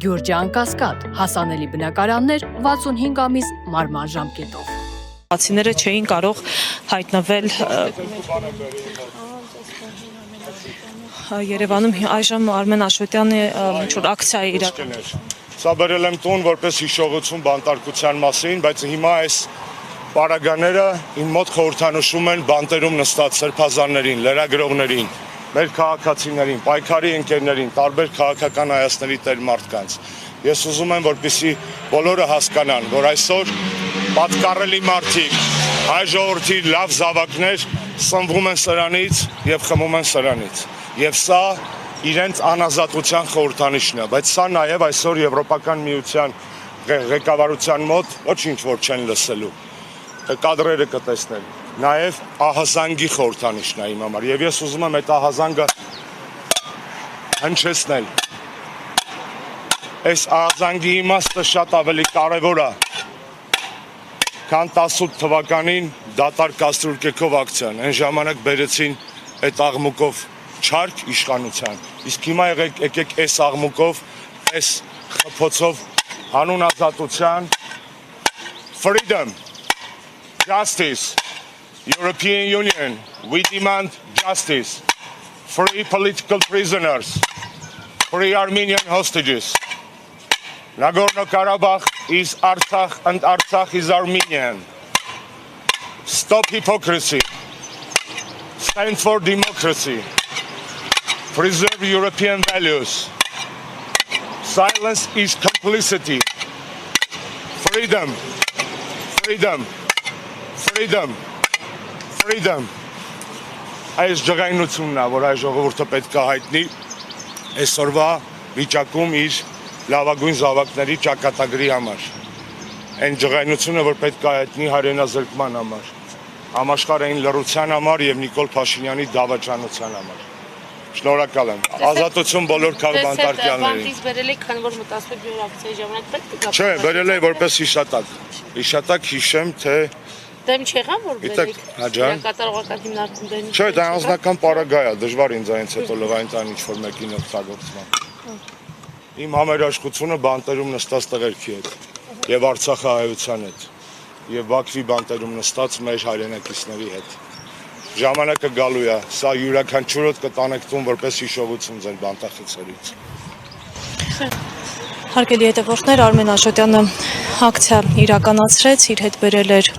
Գյուրջան Կասկադ, հասանելի բնակարաններ 65 ամիս մարման ժամկետով։ Բացիները չէին կարող հայտնվել Երևանում այժմ Արմեն Աշոտյանի ինչ-որ ակցիա է իրականացնում։ Սա բերել եմ տուն որպես հիշողություն բանտարկության մասին, բայց հիմա այս պարագաները իմ մոտ խորհրդանշում են բանտերում նստած սրբազաններին, լրագրողներին, մեր քաղաքացիներին, պայքարի ընկերներին, տարբեր քաղաքական հայացքների տեր մարդկանց։ Ես ուզում եմ, որպեսզի բոլորը հասկանան, որ այսօր պատկառելի մարդիկ, հայ ժողովրդի լավ զավակներ սնվում են սրանից եւ խմում են սրանից։ Եվ սա իրենց անազատության խորհրդանիշն է, բայց սա նաեւ այսօր Եվրոպական միության ղեկավարության մոտ ոչինչ որ չեն լսելու։ Կադրերը կտեսնեն։ Նաեւ ահազանգի խորհրդանիշն է իմ համար եւ ես ուզում եմ այդ ահազանգը հնչեցնել։ Այս ահազանգի իմաստը շատ ավելի կարեւոր է, քան 18 թվականին դատարկ կաստրուլկեքով ակցիան։ Այն ժամանակ բերեցին այդ աղմուկով չարք իշխանության։ Իսկ հիմա եկեք այս աղմուկով, այս խփոցով հանուն ազատության, freedom, justice, European Union, we demand justice, free political prisoners, free Armenian hostages. Nagorno-Karabakh is Artsakh and Artsakh is Armenian. Stop hypocrisy. Stand for democracy. Preserve European values. Silence is complicity. Freedom. Freedom. Freedom. Freedom. Այս ջղայնությունն է, որ այս ժողովուրդը պետք է հայտնի այսօրվա վիճակում իր լավագույն զավակների ճակատագրի համար։ Այն ջղայնությունը, որ պետք է հայտնի հայրենազրկման համար, համաշխարհային լռության համար եւ Նիկոլ Փաշինյանի դավաճանության համար։ Շնորհակալ եմ։ Ազատություն բոլոր քաղաքացիներին։ Բանտից բերել եք, քանի որ մտածում եք ակցիայի ժամանակ պետք է գա։ Չէ, բերել եմ որպես հիշատակ։ Հիշատակ հիշեմ, թե դեմ չեղան որ բերեք։ Կատարողական հիմնարկում դեմ։ Չէ, դա անձնական պարագա է, դժվար ինձ այնց հետո լվային տան ինչ-որ մեկին օգտագործման։ Իմ համերաշխությունը բանտերում նստած տղերքի հետ եւ Արցախահայության հետ եւ Բաքվի բանտերում նստած մեր հայրենակիցների հետ։ Ժամանակը գալու է, սա յուրաքանչյուրդ կտանեք տուն որպես հիշողություն ձեր բանտախցերից։ Հարգելի հետևորդներ, Արմեն Աշոտյանը ակցիա իրականացրեց, իր հետ բերել էր